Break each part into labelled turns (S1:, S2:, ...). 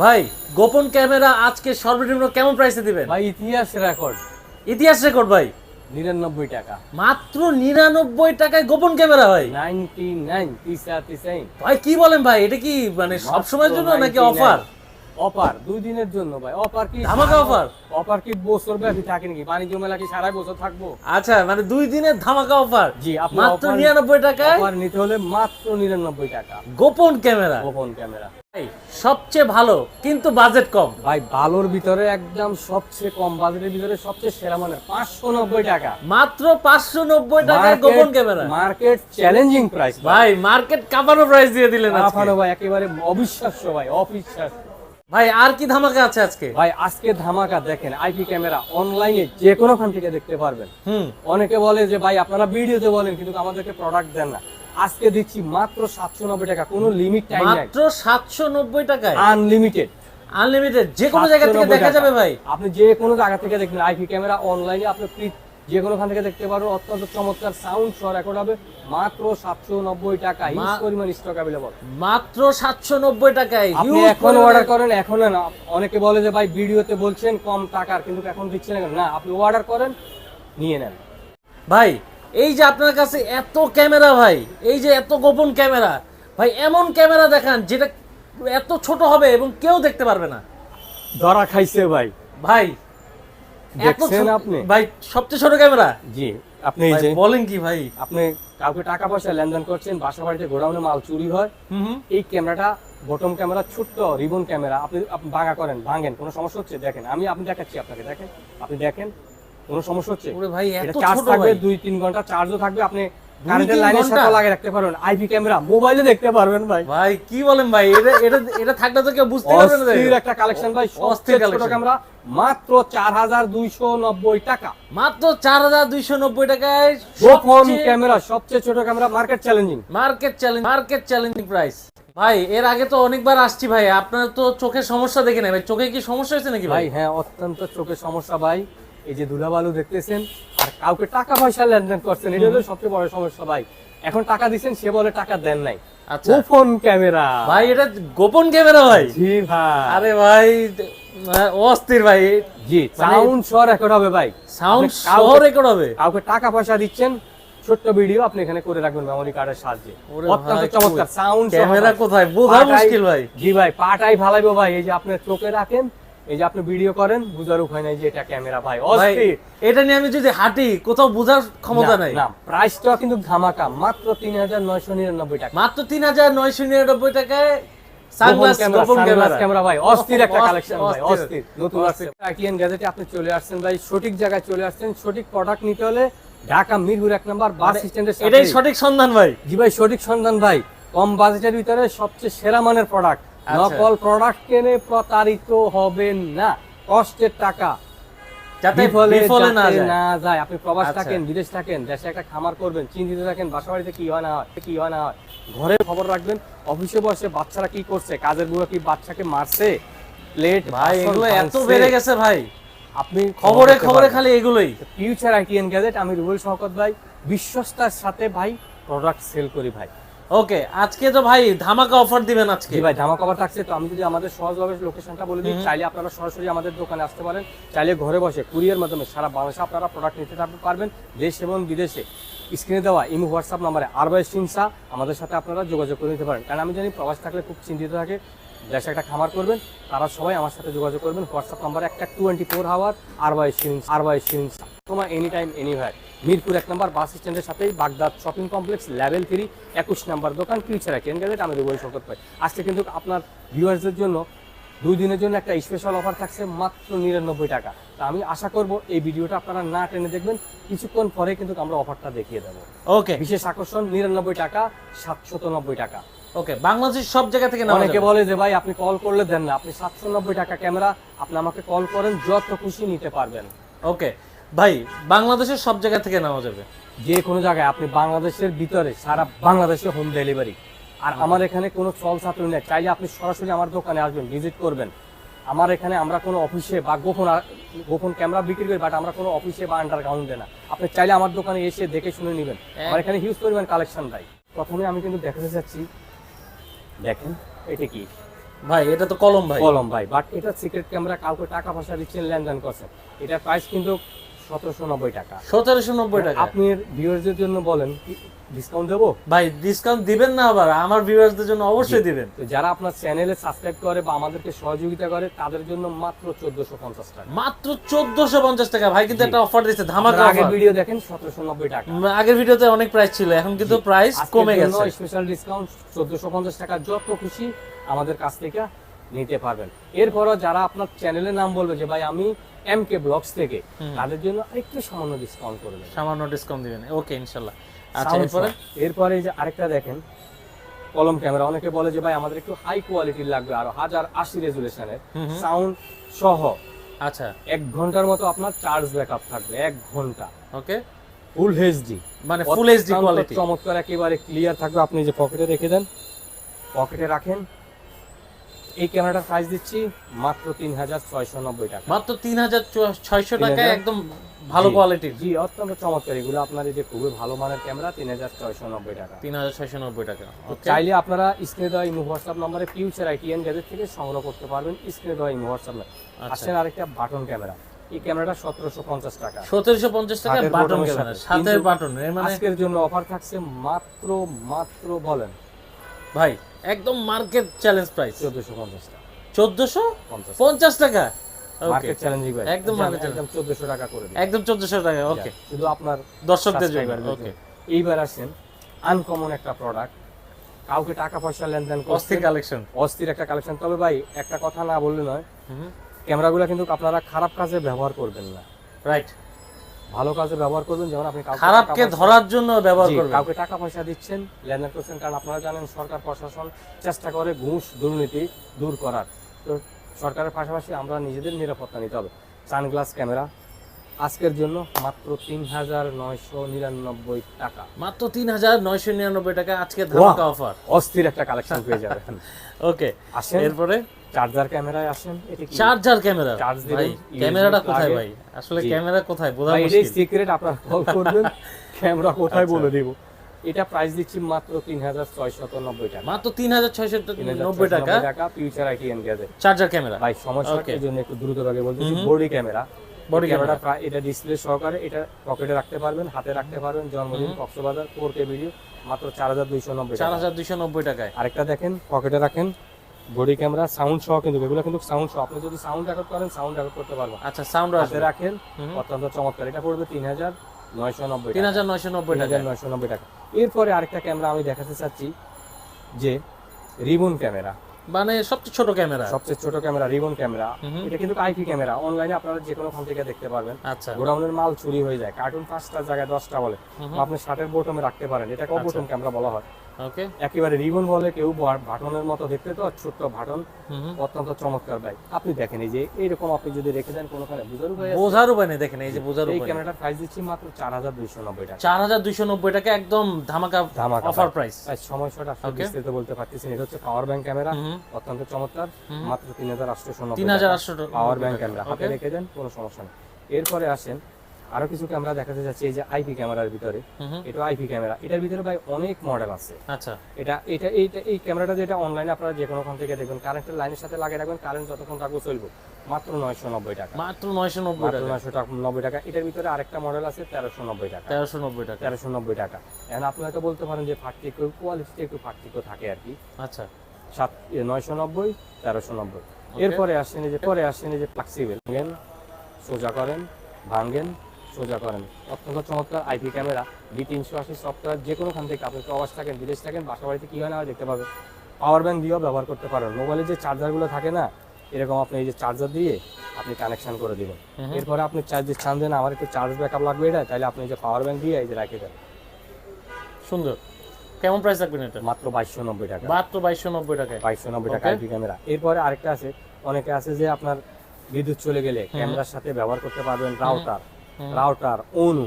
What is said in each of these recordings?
S1: ভাই গোপন ক্যামেরা আজকে সর্বনিম্ন কেমন প্রাইসে দিবেন?
S2: ভাই ইতিহাস রেকর্ড
S1: ভাই
S2: 99 টাকা,
S1: মাত্র 99 টাকায় গোপন ক্যামেরা ভাই।
S2: 99
S1: ভাই কি বলেন ভাই, এটা কি মানে সব সময়ের জন্য নাকি অফার?
S2: অফার 2 দিনের জন্য ভাই। অফার কি
S1: ধামাকা অফার?
S2: অফার কি বছর ব্যাপী থাকে নাকি? বাণিজ্য মেলা কি সারা বছর থাকবো?
S1: আচ্ছা, মানে 2 দিনের ধামাকা অফার।
S2: জি, আপনি
S1: মাত্র 99 টাকায়
S2: অফার নিতে হলে মাত্র 99 টাকা
S1: গোপন ক্যামেরা।
S2: গোপন ক্যামেরা
S1: ভাই সবচেয়ে ভালো কিন্তু বাজেট কম।
S2: ভাই ভালোর ভিতরে একদম সবচেয়ে কম বাজেটের ভিতরে সবচেয়ে সেরা মানের 590 টাকা,
S1: মাত্র 590 টাকায় গোপন ক্যামেরা।
S2: মার্কেট চ্যালেঞ্জিং প্রাইস
S1: ভাই মার্কেট কাঁপানো প্রাইস দিয়ে দিলেন আজকে।
S2: কাঁপানো ভাই, একেবারে অবিশ্বাস্য ভাই, অবিশ্বাস্য।
S1: ভাই আর কি ধামাকা আছে আজকে?
S2: ভাই আজকে ধামাকা দেখেন, আইপি ক্যামেরা অনলাইনে যে কোনো খান থেকে দেখতে পারবেন। অনেকে বলে যে ভাই আপনারা ভিডিওতে বলেন কিন্তু আমাদেরকে প্রোডাক্ট দেন না। আজকে দিচ্ছি মাত্র 790 টাকা, কোনো লিমিট টাইম নাই,
S1: মাত্র 790 টাকায়
S2: আনলিমিটেড।
S1: আনলিমিটেড, যে কোনো জায়গা থেকে দেখা যাবে ভাই।
S2: আপনি যে কোনো জায়গা থেকে দেখবেন আইপি ক্যামেরা অনলাইনে আপনি যে কোনো খান থেকে দেখতে পারবেন। অত্যন্ত চমৎকার সাউন্ড সহ রেকর্ড হবে মাত্র 790 টাকা। হিউজ পরিমাণ স্টক अवेलेबल,
S1: মাত্র 790 টাকায়।
S2: আপনি এখন অর্ডার করেন, এখন না। অনেকে বলে যে ভাই ভিডিওতে বলছেন কম টাকার কিন্তু এখন দিচ্ছেন না, আপনি অর্ডার করেন নিয়ে নেন।
S1: ভাই এই যে আপনার কাছে এত ক্যামেরা ভাই, এই যে এত গোপন ক্যামেরা ভাই, এমন ক্যামেরা দেখান যেটা এত ছোট হবে এবং কেউ দেখতে পারবে না।
S2: ধরা খাইছে ভাই।
S1: ভাই
S2: দেখছেন আপনি
S1: ভাই সবচেয়ে ছোট ক্যামেরা?
S2: জি, আপনি এই যে
S1: বলেন কি ভাই,
S2: আপনি কাউকে টাকা পয়সা লেনদেন করছেন, বাসা বাড়িতে গোডাউনে মাল চুরি হয়, এই ক্যামেরাটা বটম ক্যামেরা, ছোট্ট রিবন ক্যামেরা, আপনি ভাঙা করেন, ভাঙেন, কোনো সমস্যা হচ্ছে? দেখেন আমি দেখাচ্ছি আপনাকে, দেখেন, আপনি দেখেন, কোনো সমস্যা হচ্ছে?
S1: ওরে ভাই এত
S2: চার্জ
S1: ছোট
S2: থাকবে,
S1: ভাই
S2: 2-3 ঘন্টা চার্জও থাকবে, আপনি কারেন্টের লাইনের সাথে লাগিয়ে রাখতে পারবেন। আইপি ক্যামেরা মোবাইলে দেখতে পারবেন ভাই।
S1: ভাই কি বলেন ভাই, এটা থাকলে তো কেউ বুঝতে পারবে না।
S2: অস্থির একটা কালেকশন ভাই,
S1: অস্থির
S2: ছোট ক্যামেরা মাত্র 4290 টাকা,
S1: মাত্র 4290 টাকায়
S2: গোপন ক্যামেরা, সবচেয়ে ছোট ক্যামেরা, মার্কেট চ্যালেঞ্জিং
S1: প্রাইস। ভাই এর আগে তো অনেকবার আসছি ভাই, আপনার তো চোখের সমস্যা দেখে নাই ভাই, চোখে কি সমস্যা হয়েছে নাকি
S2: ভাই? হ্যাঁ, অত্যন্ত চোখের সমস্যা ভাই। এই যে ধুলাবালু দেখতেছেন আর কাউকে টাকা পয়সা লেনদেন করছেন, এটা হলো সবচেয়ে বড় সমস্যা ভাই। এখন টাকা দিচ্ছেন, সে বলে টাকা দেন নাই। গোপন ক্যামেরা
S1: ভাই, এটা গোপন ক্যামেরা ভাই?
S2: জি ভাই।
S1: আরে ভাই অস্থির ভাই।
S2: জি, সাউন্ড সহ রেকর্ড হবে ভাই,
S1: সাউন্ড সহ রেকর্ড হবে।
S2: কাউকে টাকা পয়সা দিচ্ছেন, ছোট্ট ভিডিও আপনি এখানে করে রাখবেন মেমরি কার্ডের সাহায্যে। অত্যন্ত চমৎকার সাউন্ড।
S1: ক্যামেরা কোথায় বোঝা মুশকিল ভাই।
S2: জি ভাই, পাটাই ফালাইবো ভাই। এই যে আপনি চোখে রাখেন, এই যে আপনি ভিডিও করেন, বুঝার উপায় নাই যে এটা ক্যামেরা ভাই। অস্থির।
S1: এটা নিয়ে আমি যদি হাঁটি কোথাও বোঝার ক্ষমতা নাই।
S2: না, প্রাইসটা কিন্তু ধামাকা, মাত্র 3999 টাকা,
S1: মাত্র 3999 টাকায় সানগ্লাস গোপন
S2: ক্যামেরা ভাই। অস্থির একটা কালেকশন ভাই, অস্থির। নতুন আসছে আইটিএন গ্যাজেটে আপনি চলে আসছেন ভাই, সঠিক জায়গায় চলে আসছেন। সঠিক প্রোডাক্ট নিতে হলে ঢাকা মিরপুর 1 নম্বর বাস স্ট্যান্ডের সাথে।
S1: এটাই সঠিক সন্ধান ভাই।
S2: জি ভাই, সঠিক সন্ধান ভাই। কম বাজেটের ভিতরে সবচেয়ে সেরা মানের প্রোডাক্ট। নকল প্রোডাক্ট কিনে প্রতারিত হবেন না। কষ্টের টাকা
S1: যাতে বিফলে না
S2: যায়। আপনি প্রবাস থাকেন, বিদেশ থাকেন, দেশে একটা খামার করবেন, চিন্তিত থাকেন বাসা বাড়িতে কি হয় না হয়, ঘরে খবর রাখবেন, অফিসে বসে বাচ্চারা কি করছে, কাজের বুয়া কি বাচ্চাকে মারছে, প্লেট
S1: ভাই এগুলো এত বেড়ে গেছে ভাই,
S2: আপনি
S1: খবরে খালি এগুলোই।
S2: ফিউচার আইটিএন গ্যাজেট, আমি রুবেল শওকত ভাই, বিশ্বস্তার সাথে ভাই প্রোডাক্ট সেল করি ভাই।
S1: ওকে, আজকে তো ভাই ধামাকা অফার দিবেন আজকে।
S2: জি ভাই, ধামাকা অফার থাকছে। তো আমি যদি আমাদের সহজভাবে লোকেশনটা বলে দিই, চাইলে আপনারা সরাসরি আমাদের দোকানে আসতে পারেন, চাইলে ঘরে বসে কুরিয়ার মাধ্যমে সারা বাংলাদেশে আপনারা প্রোডাক্ট নিতে পারবেন, দেশ এবং বিদেশে। স্ক্রিনে দেওয়া ইমো হোয়াটসঅ্যাপ নাম্বারে আরবাই সিনসা আমাদের সাথে আপনারা যোগাযোগ করে নিতে পারেন। কারণ আমি জানি প্রবাস থাকলে খুব চিন্তিত থাকে, দেশে একটা খামার করবেন, তারা সবাই আমার সাথে যোগাযোগ করবেন। হোয়াটসঅ্যাপ নাম্বার একটা 24 আওয়ার আরবাই সিনসা, তোমার এনি টাইম এনিওয়্যার। মিরপুর 1 নম্বর বাস স্ট্যান্ডের সাথেই বাগদাদ শপিং কমপ্লেক্স, লেভেল 3, 21 নম্বর দোকান, ফিউচার আইটিএন গ্যাজেট। আমি রুবেল শওকত ভাই। আজকে কিন্তু আপনার ভিউয়ার্সদের জন্য 2 দিনের জন্য একটা স্পেশাল অফার থাকছে, মাত্র 99 টাকা। তা আমি আশা করব এই ভিডিওটা আপনারা না টেনে দেখবেন, কিছুক্ষণ পরে কিন্তু আমরা অফারটা দেখিয়ে দেবো।
S1: ওকে,
S2: বিশেষ আকর্ষণ 99 টাকা, 790 টাকা।
S1: ওকে, বাংলাদেশের সব জায়গা থেকে না।
S2: অনেকে বলে যে ভাই আপনি কল করলে দেন না, আপনি 790 টাকা ক্যামেরা, আপনি আমাকে কল করেন, যত খুশি নিতে পারবেন।
S1: ওকে ভাই, বাংলাদেশের সব জায়গা থেকে নেওয়া যাবে,
S2: যে কোনো জায়গায়। আপনি বাংলাদেশের ভিতরে সারা বাংলাদেশে হোম ডেলিভারি। আর আমার এখানে কোনো চল ছাত্র নেই, চাইলে আপনি সরাসরি আমার দোকানে আসবেন, ভিজিট করবেন। আমার এখানে আমরা কোনো অফিসে বা গোপন ক্যামেরা বিক্রি করি, বাট আমরা কোনো অফিসে বা আন্ডারগ্রাউন্ডে না। আপনি চাইলে আমার দোকানে এসে দেখে শুনে নেবেন। আমার এখানে হিউজ পরিমাণ কালেকশন ভাই। প্রথমে আমি কিন্তু দেখাতে চাচ্ছি, দেখেন এটা কি
S1: ভাই এটা তো কলম ভাই।
S2: কলম ভাই, বাট এটা সিক্রেট ক্যামেরা, কাউকে টাকা পয়সা দিচ্ছেন, লেনদেন করছেন, এটার প্রাইস কিন্তু 1790 টাকা।
S1: 1790 টাকা।
S2: আপনি ভিউয়ারদের জন্য বলেন কি ডিসকাউন্ট দেবো?
S1: ভাই ডিসকাউন্ট দিবেন না আবার? আমার ভিউয়ারদের জন্য অবশ্যই দিবেন।
S2: তো যারা আপনার চ্যানেলে সাবস্ক্রাইব করে বা আমাদেরকে সহযোগিতা করে তাদের জন্য মাত্র 1450 টাকা।
S1: মাত্র 1450 টাকা। ভাই কিন্তু একটা অফার দিচ্ছে, ধামাকা
S2: আগের
S1: অফার।
S2: ভিডিও দেখেন 1790 টাকা।
S1: আগের ভিডিওতে অনেক প্রাইস ছিল, এখন কিন্তু প্রাইস কমে গেছে।
S2: স্পেশাল ডিসকাউন্ট 1450 টাকা, যত খুশি আমাদের কাছ থেকে নিতে পারবেন। এরপরও যারা আপনার চ্যানেলের নাম বলবে যে ভাই আমি এমকে ব্লগস থেকে, তাদের জন্য আরেকটু সামান্য ডিসকাউন্ট করে দেবেন,
S1: সামান্য ডিসকাউন্ট দিবেন। ওকে ইনশাআল্লাহ। আচ্ছা
S2: এরপরে যে আরেকটা দেখেন কলম ক্যামেরা, অনেকে বলে যে ভাই আমাদের একটু হাই কোয়ালিটির লাগবে, আরো 1080 রেজুলেশনের সাউন্ড সহ।
S1: আচ্ছা
S2: 1 ঘন্টার মতো আপনার চার্জ ব্যাকআপ থাকবে, 1 ঘন্টা।
S1: ওকে,
S2: ফুল এইচডি,
S1: মানে ফুল এইচডি কোয়ালিটি,
S2: চমৎকার, একেবারে ক্লিয়ার থাকবে। আপনি যে পকেটে রেখে দেন, পকেটে রাখেন। এই ক্যামেরাটার প্রাইস দিচ্ছি মাত্র 3690 টাকা।
S1: মাত্র 3600 টাকায় একদম ভালো কোয়ালিটির।
S2: জি, অত্যন্ত চমৎকার। এগুলো আপনার এই যে খুবই ভালো মানের ক্যামেরা, 3690 টাকা।
S1: 3690 টাকা। ওকে,
S2: চাইলে আপনারা স্ক্রিনে দেওয়া ইমো হোয়াটসঅ্যাপ নম্বরে ফিউচার আইটিএন গ্যাজেট থেকে সংগ্রহ করতে পারবেন। স্ক্রিনে দেওয়া ইমো হোয়াটসঅ্যাপ নম্বর। আসেন আরেকটা বাটন ক্যামেরা। এই ক্যামেরাটা 1750 টাকা।
S1: 1750 টাকা বাটন ক্যামেরা, সাথে বাটন। এর মানে
S2: আজকের জন্য অফার থাকছে মাত্র বলেন
S1: ভাই একদম মার্কেট চ্যালেঞ্জ প্রাইস
S2: 1450 টাকা।
S1: 1450 টাকা।
S2: মার্কেট চ্যালেঞ্জিং ভাই,
S1: একদম
S2: একদম 1400 টাকা করে দিন,
S1: একদম 1400 টাকা। ওকে,
S2: শুধু আপনার
S1: দর্শকদের জন্য। ওকে,
S2: এইবার আসেন আনকমন একটা প্রোডাক্ট, কাউকে টাকা পয়সা লেনদেন
S1: অস্থির কালেকশন,
S2: অস্থির একটা কালেকশন। তবে ভাই একটা কথা না বললে নয়, ক্যামেরাগুলো কিন্তু আপনারা খারাপ কাজে ব্যবহার করবেন না,
S1: রাইট?
S2: ভালো কাজে ব্যবহার করবেন। যেমন আপনি
S1: খারাপকে ধরার জন্য ব্যবহার করবেন।
S2: কাউকে টাকা পয়সা দিচ্ছেন, লেনদেন করছেন, কারণ আপনারা জানেন সরকার প্রশাসন চেষ্টা করে ঘুষ দুর্নীতি দূর করার। তো সরকারের পাশাপাশি আমরা নিজেদের নিরাপত্তা নিতে হবে। সানগ্লাস ক্যামেরা আজকের জন্য মাত্র 3999 টাকা।
S1: মাত্র 3999 টাকা আজকে ধামাকা অফার।
S2: অস্থির একটা কালেকশন পেয়ে যাবেন।
S1: ওকে,
S2: আসেন
S1: এরপরে
S2: চার্জার ক্যামেরায় আসেন। এটা কি
S1: চার্জার ক্যামেরা?
S2: চার্জ
S1: ভাই
S2: দিবেন,
S1: ক্যামেরাটা কোথায় ভাই? আসলে ক্যামেরা কোথায় বোঝা
S2: ভাই,
S1: মুশকিল।
S2: এটাই সিক্রেট, আপনারা কল করবেন ক্যামেরা কোথায় বলে দেব। এটা প্রাইস দিচ্ছি মাত্র 3690 টাকা।
S1: মাত্র 3690 টাকা
S2: future ITN gadget
S1: charger camera.
S2: ভাই সমস্যার জন্য একটু দ্রুতভাবে বলতেছি, বডি ক্যামেরা।
S1: বডি ক্যামেরা
S2: এটা ডিসপ্লে সহকারে, এটা পকেটে রাখতে পারবেন, হাতে রাখতে পারবেন। জন্মদিন, কক্সবাজার, 4K ভিডিও, মাত্র 4290 টাকা।
S1: 4290 টাকায়।
S2: আরেকটা দেখেন, পকেটে রাখেন, বডি ক্যামেরা, সাউন্ড সহ। কিন্তু এগুলো কিন্তু সাউন্ড সহ, আপনি যদি সাউন্ড রেকর্ড করেন সাউন্ড রেকর্ড করতে পারবেন।
S1: আচ্ছা, সাউন্ড
S2: হাতে রাখেন, অত্যন্ত চমৎকার। এটা পড়বে 3990 টাকা।
S1: 3990 টাকা।
S2: 3990 টাকা। এরপরে আরেকটা ক্যামেরা আমি দেখাতে চাচ্ছি, যে রিবন ক্যামেরা,
S1: মানে সবচেয়ে ছোট ক্যামেরা।
S2: সবচেয়ে ছোট ক্যামেরা, রিবন ক্যামেরা। এটা কিন্তু আইপি ক্যামেরা, অনলাইনে আপনারা যে কোনো খান থেকে দেখতে পারবেন।
S1: আচ্ছা,
S2: গোডাউনের মাল চুরি হয়ে যায়, কার্টুন 5টা জায়গায় 10টা বলে, আপনি শার্টের বোতামে রাখতে পারেন। এটাকে বোতাম ক্যামেরা বলা হয়।
S1: ওকে,
S2: একেবারে রিবন বলে কেউ, বাটনের মতো দেখতে, তো ছোট্ট বাটন, অত্যন্ত চমৎকার ভাই। আপনি দেখেন এই যে এইরকম আপনি যদি রেখে দেন কোনোখানে,
S1: বোঝার উপায় নেই। দেখেন এই যে বোঝার
S2: এই
S1: উপায়।
S2: ক্যামেরাটার প্রাইস দিচ্ছি মাত্র 4290 টাকা।
S1: 4290 টাকা, একদম ধামাকা অফার প্রাইস।
S2: সময়টা আসলে বিস্তারিত বলতে পারতেছি না। এটা হচ্ছে পাওয়ার ব্যাংক ক্যামেরা, অত্যন্ত চমৎকার, মাত্র 3890
S1: 3800
S2: পাওয়ার ব্যাংক ক্যামেরা। হাতে রেখে দেন, কোনো সমস্যা নেই। এরপরে আসেন আরো কিছু ক্যামেরা দেখাতে যাচ্ছি। এই যে আইপি ক্যামেরার ভিতরে, এটা আইপি ক্যামেরা, এটার ভিতরে ভাই অনেক মডেল আছে।
S1: আচ্ছা,
S2: এই ক্যামেরাটা যেটা অনলাইনে আপনারা যে কোনো খান থেকে দেখবেন, কারেন্টের লাইনের সাথে লাগিয়ে রাখবেন, কারেন্ট যতক্ষণ থাকবে চলবে, মাত্র 990 টাকা।
S1: মাত্র 990 টাকা।
S2: 990 টাকা। এটার ভিতরে আরেকটা মডেল আছে 1390 টাকা।
S1: 1390 টাকা।
S2: 1390 টাকা। এখন আপনি হয়তো বলতে পারেন যে পার্থক্য, কোয়ালিটিতে একটু পার্থক্য থাকে আর কি।
S1: আচ্ছা,
S2: 990, 1390। এরপরে আসেন এই যে ফ্লেক্সিবল, ভাঙেন, সোজা করেন, ভাঙেন, সোজা করেন, অত্যন্ত চমৎকার আইপি ক্যামেরা। D380 সফটওয়্যার, যে কোনো খান থেকে, আপনি প্রবাস থাকেন, বিদেশ থাকেন, বাসা বাড়িতে কি হয় না দেখতে পাবেন। পাওয়ার ব্যাংক দিয়েও ব্যবহার করতে পারেন। মোবাইলে যে চার্জারগুলো থাকে না, এরকম আপনি এই যে চার্জার দিয়ে আপনি কানেকশন করে দিবেন। এরপরে আপনি চার্জের চান দেন, আমার একটু চার্জ ব্যাকআপ লাগবে এটা, তাহলে আপনি এই যে পাওয়ার ব্যাংক দিয়ে এই যে রেখে দেন।
S1: সুন্দর। কেমন প্রাইস রাখবেন এটা?
S2: মাত্র 2290 টাকা।
S1: মাত্র 2290 টাকায়।
S2: 2290 টাকা আইপি ক্যামেরা। এরপরে আরেকটা আছে, অনেকে আছে যে আপনার বিদ্যুৎ চলে গেলে ক্যামেরার সাথে ব্যবহার করতে পারবেন, রাউটার অনু।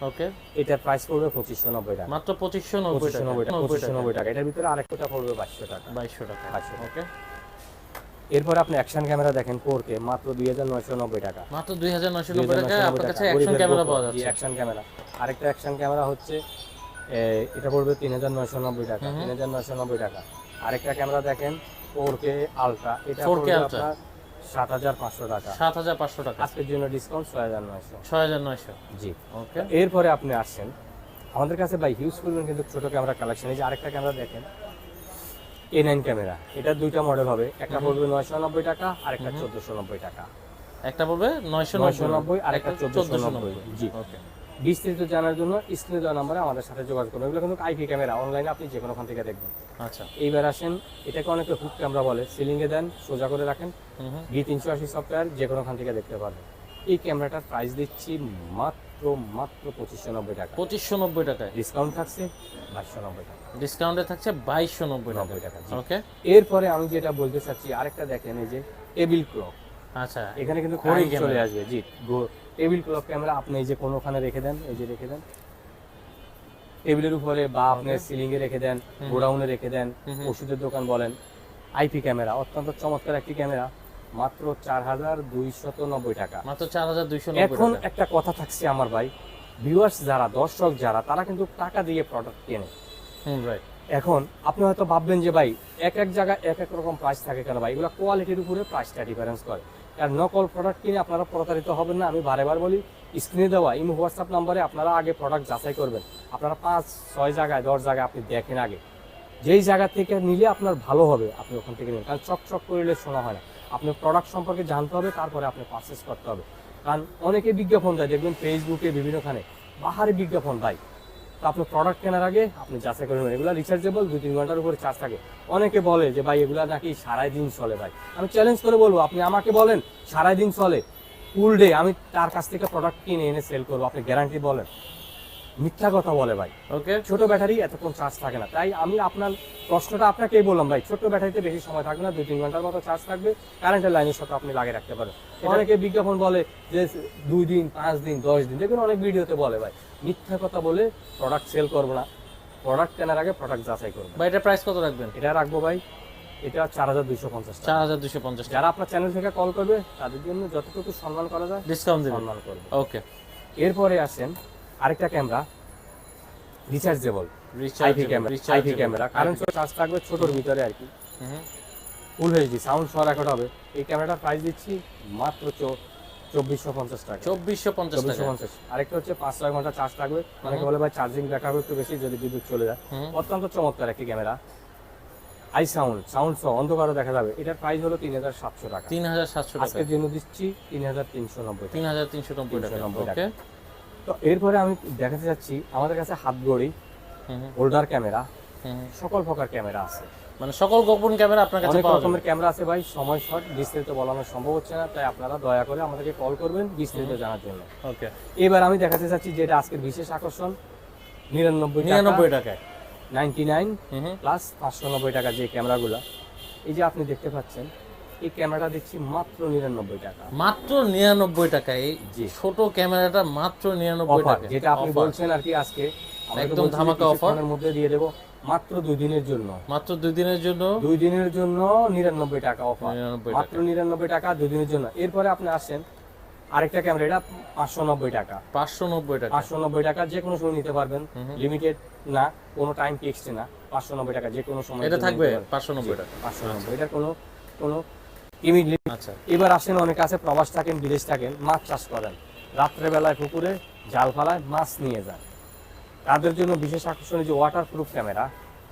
S1: ওকে,
S2: এটার প্রাইস পড়বে 2590 টাকা।
S1: মাত্র 2590 টাকা।
S2: এটার ভিতরে আরেকটা পড়বে 2200 টাকা।
S1: 2200 টাকা।
S2: ওকে। এরপর আপনি অ্যাকশন ক্যামেরা দেখেন 4K, মাত্র 2990 টাকা।
S1: মাত্র 2990 টাকায় আপনার কাছে অ্যাকশন ক্যামেরা পাওয়া যাচ্ছে।
S2: Action camera. আরেকটা অ্যাকশন ক্যামেরা হচ্ছে এটা পড়বে 3990 টাকা। 3990 টাকা। আরেকটা ক্যামেরা দেখেন 4K আলট্রা, এটা
S1: 4K
S2: পড়বে
S1: Ultra।
S2: আপনার 7500 টাকা।
S1: 7500 টাকা,
S2: আজকের জন্য ডিসকাউন্ট 6900।
S1: 6900।
S2: জি।
S1: ওকে,
S2: এরপরে আপনি আসছেন আমাদের কাছে ভাই হিউজ পরিমাণ কিন্তু ছোট ক্যামেরা কালেকশন। এই যে আরেকটা ক্যামেরা দেখেন, A9 ক্যামেরা, এটা দুইটা মডেল হবে, একটা পড়বে 990 টাকা আর একটা 1490 টাকা।
S1: একটা বলবে
S2: 990 আর একটা 1490। জি।
S1: ওকে,
S2: বিস্তারিত জানার জন্য স্ক্রিনে দেওয়া নম্বরে আমাদের সাথে যোগাযোগ করুন। এগুলো কিন্তু আইপি ক্যামেরা, অনলাইনে আপনি যে কোনোখান থেকে দেখবেন।
S1: আচ্ছা।
S2: এইবার আসেন, এটাকে অনেকে হুক ক্যামেরা বলে, সিলিংয়ে দেন, সোজা করে রাখেন, V380 সফটওয়্যার যে কোনোখান থেকে দেখতে পারবেন। এই ক্যামেরাটার প্রাইস দিচ্ছি মাত্র 2590 টাকা।
S1: 2590 টাকায়
S2: ডিসকাউন্ট থাকছে 2290 টাকা।
S1: ডিসকাউন্টে থাকছে 2290 টাকা।
S2: 90 টাকা। জি।
S1: ওকে,
S2: এরপরে আমি যেটা বলতে চাচ্ছি, আরেকটা দেখেন, এই যে টেবিল ক্লক,
S1: আচ্ছা,
S2: এখানে কিন্তু
S1: ঘড়ি
S2: ঘড়ি চলে
S1: ক্যামেরা।
S2: আসবে। জি, টেবিল ক্লক ক্যামেরা আপনি এই যে কোনোখানে রেখে দেন, এই যে রেখে দেন টেবিলের উপরে, বা আপনি সিলিং এ রেখে দেন, গোডাউনে রেখে দেন, ওষুধের দোকান বলেন। আইপি ক্যামেরা, অত্যন্ত চমৎকার একটি ক্যামেরা, মাত্র 4290 টাকা।
S1: মাত্র 4290
S2: এখন
S1: টাকা।
S2: একটা কথা থাকছে আমার ভাই, ভিউয়ার্স যারা, দর্শক যারা, তারা কিন্তু টাকা দিয়ে প্রোডাক্ট কেনে।
S1: রাইট।
S2: এখন আপনি হয়তো ভাববেন যে ভাই এক এক জায়গায় এক এক রকম প্রাইস থাকে কেন ভাই, এগুলো কোয়ালিটির উপরে প্রাইসটা ডিফারেন্স করে। আর নকল প্রোডাক্ট কিনে আপনারা প্রতারিত হবেন না। আমি বারে বার বলি, স্ক্রিনে দেওয়া ইমো হোয়াটসঅ্যাপ নাম্বারে আপনারা আগে প্রোডাক্ট যাচাই করবেন। আপনারা 5-6 জায়গায় 10 জায়গায় আপনি দেখেন আগে, যেই জায়গা থেকে নিলে আপনার ভালো হবে আপনি ওখান থেকে নেবেন। কারণ চকচক করলে শোনা হয় না, আপনি প্রোডাক্ট সম্পর্কে জানতে হবে, তারপরে আপনি পারচেস করতে হবে। কারণ অনেকে বিজ্ঞাপন দেয়, দেখবেন ফেসবুকে বিভিন্নখানে বাহারে বিজ্ঞাপন ভাই। তো আপনি প্রোডাক্ট কেনার আগে আপনি যাচাই করে নেবেন। এগুলো রিচার্জেবল, 2-3 ঘন্টার উপরে চার্জ থাকে। অনেকে বলে যে ভাই এগুলা নাকি সারাই দিন চলে। ভাই আমি চ্যালেঞ্জ করে বলবো, আপনি আমাকে বলেন সারাই দিন চলে, ফুল ডে, আমি তার কাছ থেকে প্রোডাক্ট কিনে এনে সেল করবো, আপনি গ্যারান্টি বলেন? মিথ্যা কথা বলে ভাই।
S1: ওকে,
S2: ছোট ব্যাটারি এতক্ষণ চার্জ থাকে না। তাই আমি আপনার প্রশ্নটা আপনাকেই বললাম ভাই, ছোট ব্যাটারিতে বেশি সময় থাকবে না, 2-3 ঘন্টার মতো চার্জ থাকবে, কারেন্টের লাইনের সাথে আপনি লাগিয়ে রাখতে পারেন। অনেকে বিজ্ঞাপন বলে যে 2 দিন, 5 দিন, 10 দিন, দেখবেন অনেক ভিডিওতে বলে। ভাই মিথ্যা কথা বলে প্রোডাক্ট সেল করবো না। প্রোডাক্ট কেনার আগে প্রোডাক্ট যাচাই করবো।
S1: ভাই এটা প্রাইস কত রাখবেন?
S2: এটা রাখবো ভাই, এটা 4250 টাকা।
S1: 4250 টাকা।
S2: যারা আপনার চ্যানেল থেকে কল করবে তাদের জন্য যতটুকু সম্মান করা যায়
S1: ডিসকাউন্ট দিবেন?
S2: সম্মান করবে।
S1: ওকে,
S2: এরপরে আসেন আরেকটা camera, rechargeable IP camera. IP camera current charge থাকবে, ছোটর ভিতরে আর কি, ফুল এইচডি সাউন্ড সহ রেকর্ড হবে। এই ক্যামেরাটার প্রাইস দিচ্ছি মাত্র 2450 টাকা।
S1: 2450 টাকা।
S2: 2450। আরেকটা হচ্ছে 5-6 ঘন্টা চার্জ থাকবে। অনেকে বলে ভাই চার্জিং ব্যাকআপ একটু বেশি যদি বিদ্যুৎ চলে যায়। অত্যন্ত চমৎকার একটি ক্যামেরা, আই সাউন্ড সহ অন্ধকারও দেখা যাবে। এটার প্রাইস হলো 3700 টাকা।
S1: 3700 টাকা।
S2: আজকের জন্য দিচ্ছি 3390 টাকা।
S1: 3390 টাকা।
S2: 390
S1: ওকে,
S2: তো এরপরে আমি দেখাতে যাচ্ছি আমাদের কাছে হাত ঘড়ি, হোল্ডার ক্যামেরা, সকল প্রকার ক্যামেরা আছে।
S1: মানে সকল গোপন ক্যামেরা আপনার কাছে
S2: অনেক
S1: পাওয়া যাবে।
S2: রকমের ক্যামেরা আছে ভাই, সময় শর্ট, বিস্তারিত বলানো সম্ভব হচ্ছে না, তাই আপনারা দয়া করে আমাদেরকে কল করবেন বিস্তারিত জানার জন্য।
S1: ওকে,
S2: এবার আমি দেখাতে চাচ্ছি যেটা আজকের বিশেষ আকর্ষণ,
S1: 99 টাকায়
S2: 99 প্লাস 590 টাকা যে ক্যামেরাগুলো এই যে আপনি দেখতে পাচ্ছেন, এই ক্যামেরাটা দিচ্ছি মাত্র 99 টাকা।
S1: মাত্র 99 টাকায় এই
S2: জি।
S1: ছোট ক্যামেরাটা মাত্র 99
S2: অফার
S1: টাকা।
S2: যেটা আপনি বলছেন আর কি, আজকে
S1: একদম ধামাকা অফার
S2: এর মধ্যে দিয়ে দেব মাত্র 2 দিনের জন্য।
S1: মাত্র 2 দিনের জন্য
S2: 2 দিনের জন্য 99 টাকা অফার,
S1: 99
S2: মাত্র 99 টাকা 2 দিনের জন্য। এরপরে আপনি আসেন আরেকটা ক্যামেরা, এটা 590 টাকা।
S1: 590 টাকা।
S2: 590 টাকা যে কোনো সময় নিতে পারবেন, লিমিটেড না, কোনো টাইম ফিক্সড না। 590 টাকা যে কোনো সময়
S1: এটা থাকবে 590 টাকা।
S2: 590, এটার কোনো লিমিট।
S1: আচ্ছা,
S2: এবার আসেন অনেক আছে প্রবাস থাকেন, বিদেশ থাকেন, মাছ চাষ করেন, রাত্রে বেলায় পুকুরে জাল ফালায় মাছ নিয়ে যান, তাদের জন্য বিশেষ আকর্ষণ যে ওয়াটার প্রুফ ক্যামেরা,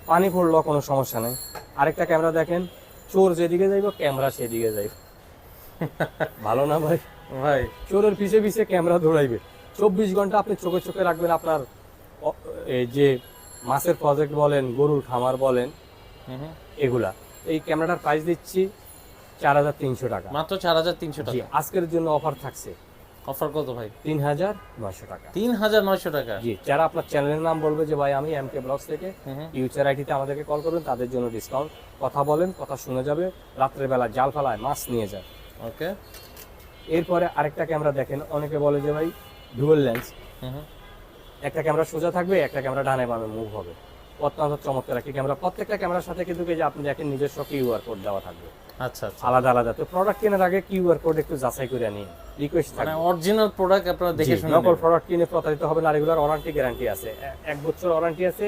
S2: পানি পড়লেও কোনো সমস্যা নেই। আরেকটা ক্যামেরা দেখেন, চোর যেদিকে যাইব ক্যামেরা সেদিকে যাইব। ভালো না ভাই?
S1: ভাই
S2: চোরের পিছে পিছে ক্যামেরা দৌড়াইবে। 24 ঘন্টা আপনি চোখে চোখে রাখবেন আপনার এই যে মাছের প্রজেক্ট বলেন, গরুর খামার বলেন, এগুলা। এই ক্যামেরাটার প্রাইস দিচ্ছি 4300 টাকা।
S1: মাত্র 4300
S2: জি,
S1: টাকা।
S2: আজকের জন্য অফার থাকছে।
S1: অফার কত ভাই?
S2: 3900 টাকা।
S1: 3900 টাকা।
S2: জি, যারা আপনার চ্যানেলের নাম বলবে যে ভাই আমি এমকে ব্লগস থেকে, ফিউচার আইটিতে আমাদেরকে কল করবেন, তাদের জন্য ডিসকাউন্ট। কথা বলেন, কথা শুনে যাবে, রাত্রের বেলা জাল ফালায় মাছ নিয়ে যায়।
S1: ওকে,
S2: এরপরে আরেকটা ক্যামেরা দেখেন, অনেকে বলে যে ভাই ডুয়াল লেন্স, একটা ক্যামেরা সোজা থাকবে, একটা ক্যামেরা ডানে বামে মুভ হবে। অত্যন্ত চমৎকার একটি ক্যামেরা। প্রত্যেকটা ক্যামেরার সাথে কিন্তু এই যে আপনি দেখেন নিজস্ব কিউআর কোড দেওয়া থাকবে।
S1: আচ্ছা আচ্ছা,
S2: আলাদা আলাদা। তো প্রোডাক্ট কেনার আগে কিউআর কোড একটু যাচাই করে নিন, রিকোয়েস্ট
S1: মানে
S2: থাকবে।
S1: অরিজিনাল প্রোডাক্ট আপনারা দেখে শুনে
S2: নকল
S1: নেবেন।
S2: প্রোডাক্ট কিনে প্রতারিত হবে না। রেগুলার ওয়ারেন্টি গ্যারান্টি আছে, 1 বছর ওয়ারেন্টি আছে,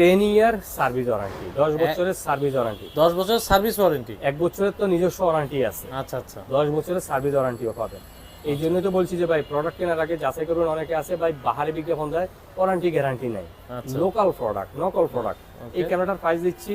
S2: 10 ইয়ার সার্ভিস ওয়ারেন্টি, 10 বছরের সার্ভিস ওয়ারেন্টি।
S1: 10 বছরের সার্ভিস ওয়ারেন্টি।
S2: 1 বছরের তো নিজস্ব ওয়ারেন্টি আছে,
S1: আচ্ছা আচ্ছা।
S2: 10 বছরের সার্ভিস ওয়ারেন্টিও পাবেন। এই জন্যই তো বলছি যে ভাই প্রোডাক্ট কেনার আগে যাচাই করুন। অনেকে আছে ভাই বাহারি বিজ্ঞাপন দেয়, ওয়ারেন্টি গ্যারান্টি নাই,
S1: আচ্ছা।
S2: লোকাল প্রোডাক্ট, নকল প্রোডাক্ট। এই ক্যামেরাটার প্রাইস দিচ্ছি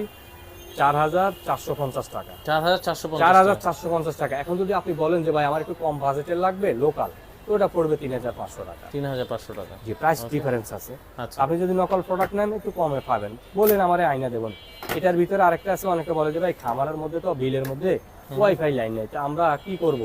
S2: 4,450 টাকা।
S1: 4,450
S2: 4,450 টাকা। এখন যদি আপনি বলেন যে ভাই আমার একটু কম বাজেটের লাগবে লোকাল, তো ওটা পড়বে 3,500 টাকা।
S1: 3,500 টাকা।
S2: যে প্রাইস ডিফারেন্স আছে।
S1: আচ্ছা।
S2: আপনি যদি নকল প্রোডাক্ট নেন একটু কমে পাবেন, বলেন আমারে আয়না দেবেন। এটার ভিতরে আরেকটা আছে, অনেকে বলে যে ভাই খামারের মধ্যে তো বিলের মধ্যে ওয়াইফাই লাইন নেই, তা আমরা কি করব?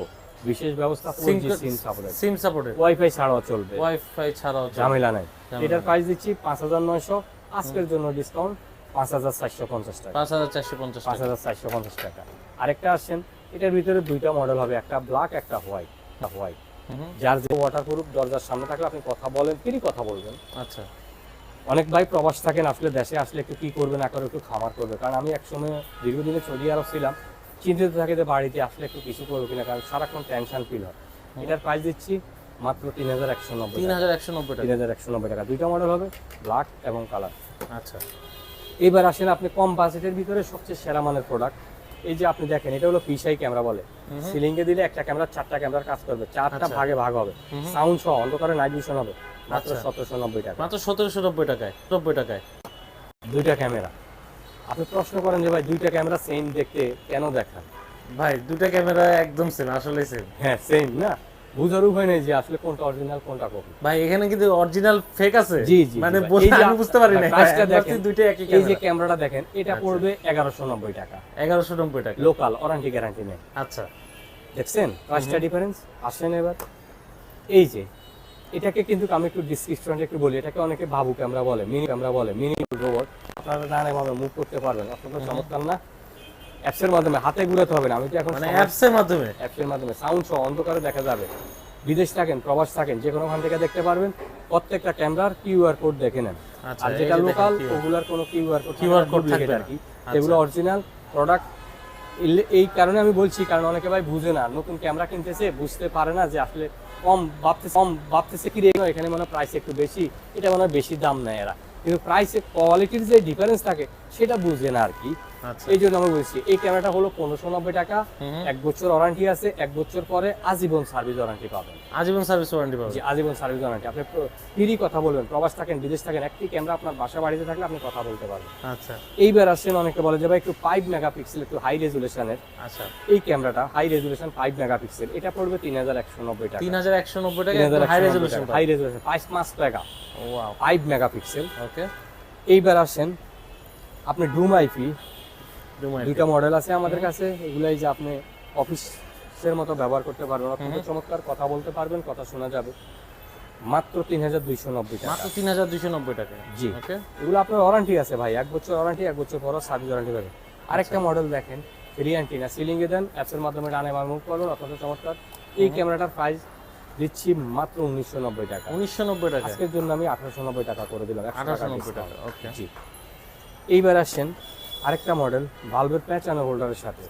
S2: বিশেষ ব্যবস্থা 4G সিম সাপোর্ট,
S1: সিম সাপোর্টেড,
S2: ওয়াইফাই ছাড়াও চলবে,
S1: ওয়াইফাই ছাড়াও
S2: ঝামেলা নাই। এটার প্রাইস দিচ্ছি 5,900, আজকের জন্য ডিসকাউন্ট 5,450 টাকা।
S1: 5,450 টাকা।
S2: 5,450 টাকা। আরেকটা আসেন, এটার ভিতরে দুইটা মডেল হবে, একটা ব্ল্যাক একটা হোয়াইট। হোয়াইট যার যে ওয়াটারপ্রুফ, দরজার সামনে থাকলে আপনি কথা বলেন, ফ্রি কথা বলবেন।
S1: আচ্ছা।
S2: অনেক ভাই প্রবাস থাকেন, আসলে দেশে আসলে একটু কি করবে না করে একটু খামার করবে। কারণ আমি একসময় দীর্ঘদিনে সৌদি আরব ছিলাম, চিন্তিত থাকে যে বাড়িতে আসলে একটু কিছু করবো কিনা, কারণ সারাক্ষণ টেনশন ফিল হয়। এটার প্রাইস দিচ্ছি মাত্র 3,190 টাকা।
S1: 3,190 টাকা।
S2: 3,190 টাকা। দুইটা মডেল হবে, ব্ল্যাক এবং কালার।
S1: আচ্ছা।
S2: এবার আসেন আপনি কম বাজেটের ভিতরে সবচেয়ে সেরা মানের প্রোডাক্ট। এই যে আপনি দেখেন, এটা হলো ফিশাই ক্যামেরা বলে। সিলিং এ দিলে একটা ক্যামেরা 4টা ক্যামেরার কাজ করবে, 4টা ভাগে ভাগ হবে, সাউন্ড সহ, অন্ধকারে নাইট ভিশন হবে। মাত্র 1,790 টাকা।
S1: মাত্র 1,790 টাকায়। 90 টাকায়
S2: দুইটা ক্যামেরা। আপনি প্রশ্ন করেন যে ভাই দুইটা ক্যামেরা সেম দেখতে কেন দেখান?
S1: ভাই দুইটা ক্যামেরা একদম সেম, আসলে সেম।
S2: হ্যাঁ সেম না, বুঝার উপায় নেই যে আসলে কোনটা অরিজিনাল কোনটা কপি।
S1: ভাই এখানে কিন্তু অরিজিনাল ফেক আছে।
S2: জি জি,
S1: মানে
S2: এই যে
S1: আমি বুঝতে পারি না।
S2: প্রাইসটা দেখেন,
S1: দুইটা একই
S2: এই যে
S1: ক্যামেরা।
S2: ক্যামেরাটা দেখেন, এটা পড়বে 1,190 টাকা।
S1: 1,190 টাকা।
S2: লোকাল, ওয়ারেন্টি গ্যারান্টি নেই।
S1: আচ্ছা।
S2: দেখছেন প্রাইসটা ডিফারেন্স? আসেন এবার, এই যে এটাকে কিন্তু আমি একটু ডিসক্রিপশনে একটু বলি, এটাকে অনেকে বাবু ক্যামেরা বলে, মিনি ক্যামেরা বলে, মিনি রোবট। আপনারা জানেন ভাবে মুভ করতে পারবেন, অত্যন্ত চমৎকার না? অ্যাপসের মাধ্যমে, হাতে ঘুরাতে হবে না। আমি তো এখন
S1: মানে অ্যাপসের মাধ্যমে,
S2: অ্যাপসের মাধ্যমে সাউন্ড সহ অন্ধকারে দেখা যাবে। বিদেশ থাকেন, প্রবাস থাকেন, যে কোনো ওখান থেকে দেখতে পারবেন। প্রত্যেকটা ক্যামেরার কিউআর কোড দেখে নেন।
S1: আচ্ছা,
S2: আর
S1: এই
S2: যেটা
S1: যে
S2: লোকাল
S1: দেখেন
S2: ওগুলার কোনো কিউআর কোড
S1: থাকবে
S2: আর কি,
S1: আচ্ছা।
S2: এগুলো অরিজিনাল প্রোডাক্ট। এই কারণে আমি বলছি, কারণ অনেকে ভাই বুঝে না, নতুন ক্যামেরা কিনতেছে, বুঝতে পারে না যে আসলে কম ভাবতেছে কি রে এখানে মনে হয় প্রাইস একটু বেশি, এটা মনে হয় বেশি দাম নেয় এরা, কিন্তু প্রাইসের কোয়ালিটির যে ডিফারেন্স থাকে সেটা বুঝে না আর কি।
S1: আচ্ছা।
S2: এই জন্য আমি বলছি এই ক্যামেরাটা হলো 1,590 টাকা। 1 বছর ওয়ারেন্টি আছে, 1 বছর পরে আজীবন সার্ভিস ওয়ারেন্টি পাবেন।
S1: আজীবন সার্ভিস ওয়ারেন্টি পাবেন।
S2: জি, আজীবন সার্ভিস ওয়ারেন্টি। আপনি ফ্রি কথা বলবেন, প্রবাস থাকেন, বিদেশ থাকেন, একটি ক্যামেরা আপনার বাসা বাড়িতে থাকলে আপনি কথা বলতে পারবেন।
S1: আচ্ছা।
S2: এইবার আসেন, অনেকে বলে যে ভাই একটু 5 মেগাপিক্সেল, একটু হাই রেজুলেশনের।
S1: আচ্ছা।
S2: এই ক্যামেরাটা হাই রেজুলেশন 5 মেগাপিক্সেল, এটা পড়বে 3,190 টাকা।
S1: 3,190 টাকা হাই রেজোলিউশন।
S2: হাই রেজুলেশন 5 টাকা।
S1: ওয়াও।
S2: 5 মেগাপিক্সেল।
S1: ওকে।
S2: এইবার আসেন আপনি ডুম আইপি, দুইটা মডেল আছে আমাদের কাছে। এগুলাই যে আপনি অফিসের মতো ব্যবহার করতে পারবেন, অত্যন্ত চমৎকার, কথা বলতে পারবেন, কথা শোনা যাবে। মাত্র 3,290 টাকা।
S1: মাত্র 3,290 টাকা।
S2: জি।
S1: ওকে।
S2: এগুলো আপনার ওয়ারেন্টি আছে ভাই, 1 বছর ওয়ারেন্টি, 1 বছর পর সার্ভিস ওয়ারেন্টি পাবেন। আরেকটা মডেল দেখেন, রিয়ান্টিনা, সিলিং এ দেন, অ্যাপসের মাধ্যমে ডানে বামে মুভ করবেন, অত্যন্ত চমৎকার। এই ক্যামেরাটার প্রাইস দিচ্ছি মাত্র 1,990 টাকা।
S1: 1,990 টাকা।
S2: আজকের জন্য আমি 1,890 টাকা করে দিলাম।
S1: 1,890 টাকা। ওকে।
S2: জি। এইবার আসেন আরেকটা মডেল, ভালভের প্যাচানো হোল্ডারের সাথে,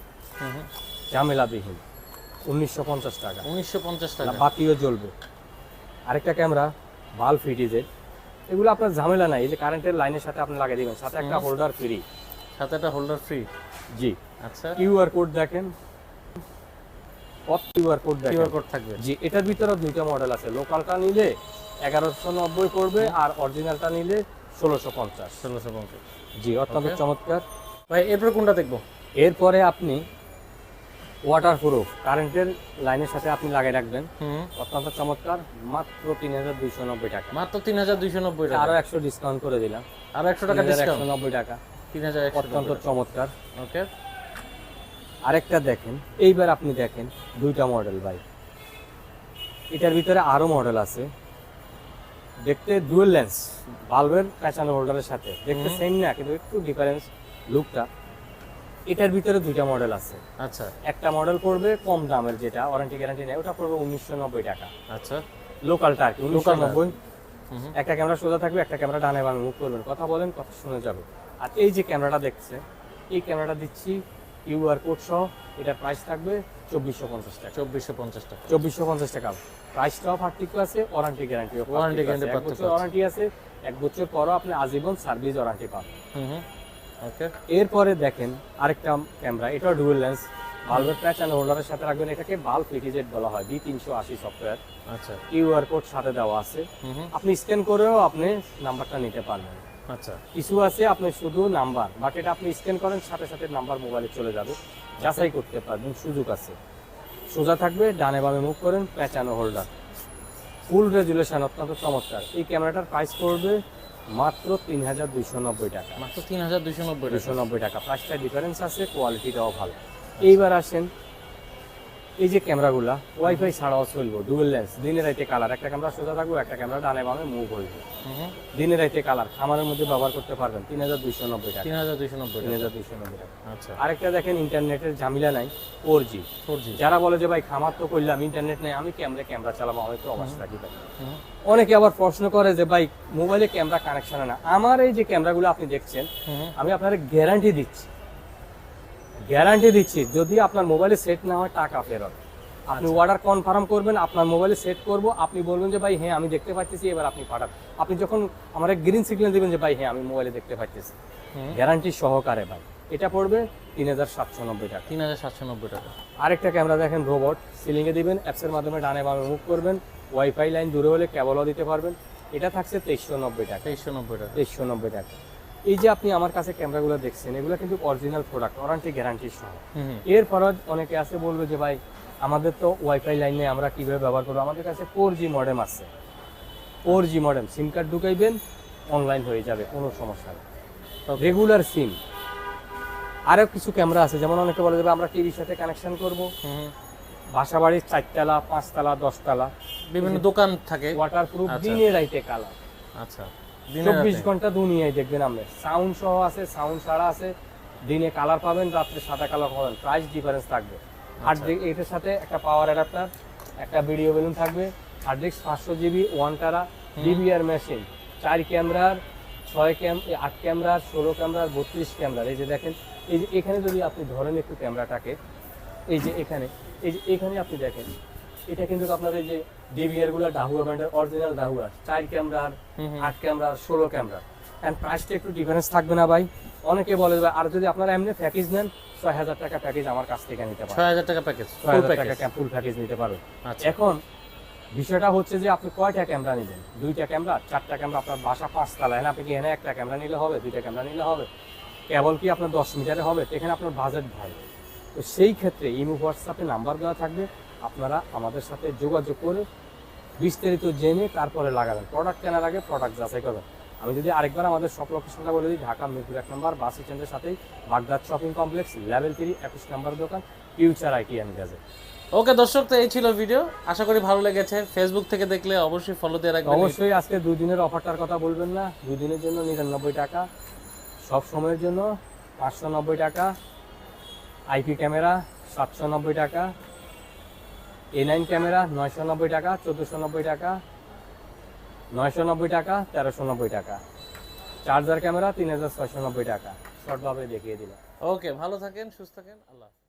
S2: ঝামেলাবিহীন, 1,950 টাকা।
S1: 1,950 টাকা।
S2: বাতিও জ্বলবে। আরেকটা ক্যামেরা ভালভ ফিটিজের, এগুলো আপনার ঝামেলা নাই, এই যে কারেন্টের লাইনের সাথে আপনি লাগিয়ে দিবেন, সাথে একটা হোল্ডার ফ্রি।
S1: সাথে একটা হোল্ডার ফ্রি।
S2: জি।
S1: আচ্ছা।
S2: কিউআর কোড দেখেন, কিউআর কোড দেখেন,
S1: কিউআর কোড থাকবে।
S2: জি। এটার ভিতরে দুইটা মডেল আছে, লোকালটা নিলে 1,190 পড়বে, আর অরিজিনালটা নিলে 1,650।
S1: 1,650।
S2: জি, অত্যন্ত চমৎকার।
S1: ভাই এরপর কোনটা দেখবো?
S2: এরপরে আপনি ওয়াটারপ্রুফ, কারেন্টের লাইনের সাথে আপনি লাগিয়ে রাখবেন, অত্যন্ত চমৎকার, মাত্র 3,290 টাকা।
S1: মাত্র 3,290 টাকা।
S2: আরো 100 ডিসকাউন্ট করে দিলাম,
S1: আরো 100 টাকা ডিসকাউন্ট।
S2: 190 টাকা।
S1: 3,190
S2: অত্যন্ত চমৎকার।
S1: ওকে।
S2: আরেকটা দেখেন, এইবার আপনি দেখেন দুইটা মডেল ভাই, এটার ভিতরে আরো মডেল আছে। দেখতে ডুয়েল লেন্স, ভালভের প্যাচানো হোল্ডারের সাথে, দেখতে সেম না, কিন্তু একটু ডিফারেন্স লুকটা। এটার ভিতরে দুইটা মডেল আছে।
S1: আচ্ছা।
S2: একটা মডেল পড়বে কম দামের, যেটা ওয়ারেন্টি গ্যারান্টি নেই, ওটা পড়বে 1,990 টাকা।
S1: আচ্ছা।
S2: লোকালটা আর কি 1,990। একটা ক্যামেরা সোজা থাকবে, একটা ক্যামেরা ডানে বামে মুভ করবেন, কথা বলেন, কথা শুনে যাবে। আর এই যে ক্যামেরাটা দেখছে, এই ক্যামেরাটা দিচ্ছি কিউআর কোড সহ, এটার প্রাইস থাকবে 2450 টাকা।
S1: 2450 টাকা।
S2: 2450 টাকা। প্রাইসটাও পার্থক্য আছে, ওয়ারেন্টি গ্যারান্টি
S1: Warranty guarantee
S2: এক
S1: পার্থক্য
S2: বছর
S1: আছে।
S2: ওয়ারেন্টি আছে, এক বছর পরও আপনি আজীবন সার্ভিস ওয়ারেন্টি পাবেন।
S1: ওকে।
S2: এরপরে দেখেন আরেকটা ক্যামেরা, এটা ডুয়াল লেন্স, বাল্বের প্যাচ অ্যান্ড হোল্ডারের সাথে রাখবেন, এটাকে বাল্ব ইটিজেট বলা হয়, D380 সফটওয়্যার।
S1: আচ্ছা।
S2: কিউআর কোড সাথে দেওয়া আছে, আপনি স্ক্যান করেও আপনি নাম্বারটা নিতে পারবেন।
S1: আচ্ছা।
S2: কিছু আছে আপনি শুধু নাম্বার, বাট এটা আপনি স্ক্যান করেন সাথে সাথে নাম্বার মোবাইলে চলে যাবে, যাচাই করতে পারবেন, সুযোগ আছে। সোজা থাকবে, ডানে বামে মুভ করেন, প্যাচানো হোল্ডার, ফুল রেজুলেশন, অত্যন্ত চমৎকার। এই ক্যামেরাটার প্রাইস পড়বে মাত্র 3290 টাকা।
S1: মাত্র 3290 টাকা।
S2: 290 টাকা। প্রাইসটা ডিফারেন্স আছে, কোয়ালিটিটাও ভালো। এইবার আসেন, এই যে ক্যামেরাগুলা ওয়াইফাই ছাড়াও চলবো, ডুয়েল লেন্স, দিনে রাইতে কালার, একটা ক্যামেরা সোজা থাকবে, একটা ক্যামেরা ডানে বামে মুভ হইবে, দিনে রাইতে কালার, খামারের মধ্যে ব্যবহার করতে পারবেন। 3290 টাকা।
S1: 3290 টাকা।
S2: 3290 টাকা।
S1: আচ্ছা।
S2: আরেকটা দেখেন, ইন্টারনেটের ঝামেলা নাই, 4G।
S1: 4G।
S2: যারা বলে যে ভাই খামার তো করলাম, ইন্টারনেট নেই, আমি ক্যামেরা চালাবো, আমি তো অবস্থা কি ভাই। অনেকে আবার প্রশ্ন করে যে ভাই মোবাইলে ক্যামেরা কানেকশন না। আমার এই যে ক্যামেরাগুলো আপনি দেখছেন, আমি আপনার গ্যারান্টি দিচ্ছি, যদি আপনার মোবাইলে সেট না হয় টাকা ফেরত। আপনি অর্ডার কনফার্ম করবেন, আপনার মোবাইলে সেট করব, আপনি বলবেন যে ভাই হ্যাঁ আমি দেখতে পাচ্ছি, এবার আপনি পাঠান। আপনি যখন আমার গ্রিন সিগন্যাল দিবেন যে ভাই হ্যাঁ আমি মোবাইলে দেখতে পাচ্ছি, গ্যারান্টি সহকারে ভাই। এটা পড়বে 3790 টাকা।
S1: 3790 টাকা।
S2: আরেকটা ক্যামেরা দেখেন, রোবট, সিলিংয়ে দিবেন, অ্যাপসের মাধ্যমে ডানে বামে মুভ করবেন, ওয়াইফাই লাইন দূরে হলে কেবলও দিতে পারবেন। এটা থাকছে 2390 টাকা।
S1: 2390 টাকা।
S2: 2390 টাকা। এই যে আপনি আমার কাছে ক্যামেরাগুলো দেখছেন, এগুলো কিন্তু অরিজিনাল প্রোডাক্ট, ওয়ারেন্টি গ্যারান্টি সহ। এরপরও অনেকে আছে বলবে যে ভাই আমাদের তো ওয়াইফাই লাইন নেই, আমরা কিভাবে ব্যবহার করবো? আমাদের কাছে 4G মডেম আছে, 4G মডেম, সিম কার্ড ঢুকাইবেন, অনলাইন হয়ে যাবে, কোনো সমস্যা নেই, রেগুলার সিম। আরও কিছু ক্যামেরা আছে, যেমন অনেকে বলে যাবে আমরা টিভির সাথে কানেকশন করব, বাসা বাড়ির 4 তলা 5 তলা 10 তলা
S1: বিভিন্ন দোকান থাকে,
S2: ওয়াটারপ্রুফ,
S1: আচ্ছা।
S2: দিনে রাইতে কালার।
S1: আচ্ছা।
S2: 24 ঘন্টা দুনিয়ায় দেখবেন আমরা, সাউন্ড সহ আছে, সাউন্ড ছাড়া আছে, দিনে কালার পাবেন, রাত্রে সাদা কালার পাবেন, প্রাইস ডিফারেন্স থাকবে। আর এটার সাথে একটা পাওয়ার অ্যাডাপ্টার, একটা ভিডিও বেলুন থাকবে, হার্ড ডিস্ক 500 GB, 1 টেরা, ডিভিআর মেশিন, 4 ক্যামেরার, 8 ক্যামেরার, 16 ক্যামেরার, 32 ক্যামেরার। এই যে দেখেন, এই যে এখানে যদি আপনি ধরেন একটু ক্যামেরাটাকে, এই যে এখানে আপনি দেখেন, এটা কিন্তু আপনার এই যে ডিভিআর গুলো ডাহুয়া ব্র্যান্ডের অরিজিনাল ডাহুয়া, 4 ক্যামেরার, 8 ক্যামেরার, 16 ক্যামেরা। এন্ড প্রাইসটা একটু ডিফারেন্স থাকবে না ভাই? অনেকে বলে ভাই আর যদি আপনারা এমনি প্যাকেজ নেন 6000 টাকা প্যাকেজ আমার কাছ থেকে নিতে পারেন।
S1: 6000 টাকা প্যাকেজ, ফুল
S2: 6000
S1: প্যাকেজ।
S2: টাকা ফুল প্যাকেজ নিতে পারবেন।
S1: আচ্ছা।
S2: এখন বিষয়টা হচ্ছে যে আপনি কয়টা ক্যামেরা নেবেন? 2টা ক্যামেরা, 4টা ক্যামেরা, আপনার বাসা 5 তলা, এখানে আপনি কি এখানে একটা ক্যামেরা নিলে হবে, 2টা ক্যামেরা নিলে হবে, কেবল কি আপনার 10 মিটারে হবে? এখানে আপনার বাজেট ভাই। তো সেই ক্ষেত্রে ইমো হোয়াটসঅ্যাপে নাম্বার দেওয়া থাকবে, আপনারা আমাদের সাথে যোগাযোগ করে বিস্তারিত জেনে তারপরে লাগাবেন। প্রোডাক্ট কেনার আগে প্রোডাক্ট যাচাই করবেন। আমি যদি আরেকবার আমাদের সব লোকেশনটা বলে দিই, ঢাকা মিরপুর 1 নম্বর বাস স্ট্যান্ডের সাথেই বাগদাদ শপিং কমপ্লেক্স, লেভেল 3, 21 নম্বর দোকান, ফিউচার আইটি অ্যান্ড গ্যাজেট।
S1: ওকে দর্শক, তো এই ছিল ভিডিও, আশা করি ভালো লেগেছে। ফেসবুক থেকে দেখলে অবশ্যই ফলো দিয়ে রাখবেন।
S2: অবশ্যই আজকে 2 দিনের অফারটার কথা বলবেন না, 2 দিনের জন্য 99 টাকা, সব সময়ের জন্য 590 টাকা, আইপি ক্যামেরা 790 টাকা, A9 ক্যামেরা 990 টাকা, 1490 টাকা, 990 টাকা, 1390 টাকা, চার্জার ক্যামেরা 3690 টাকা। শর্টভাবে দেখিয়ে দিলাম।
S1: ওকে, ভালো থাকেন, সুস্থ থাকেন, আল্লাহ হাফেজ।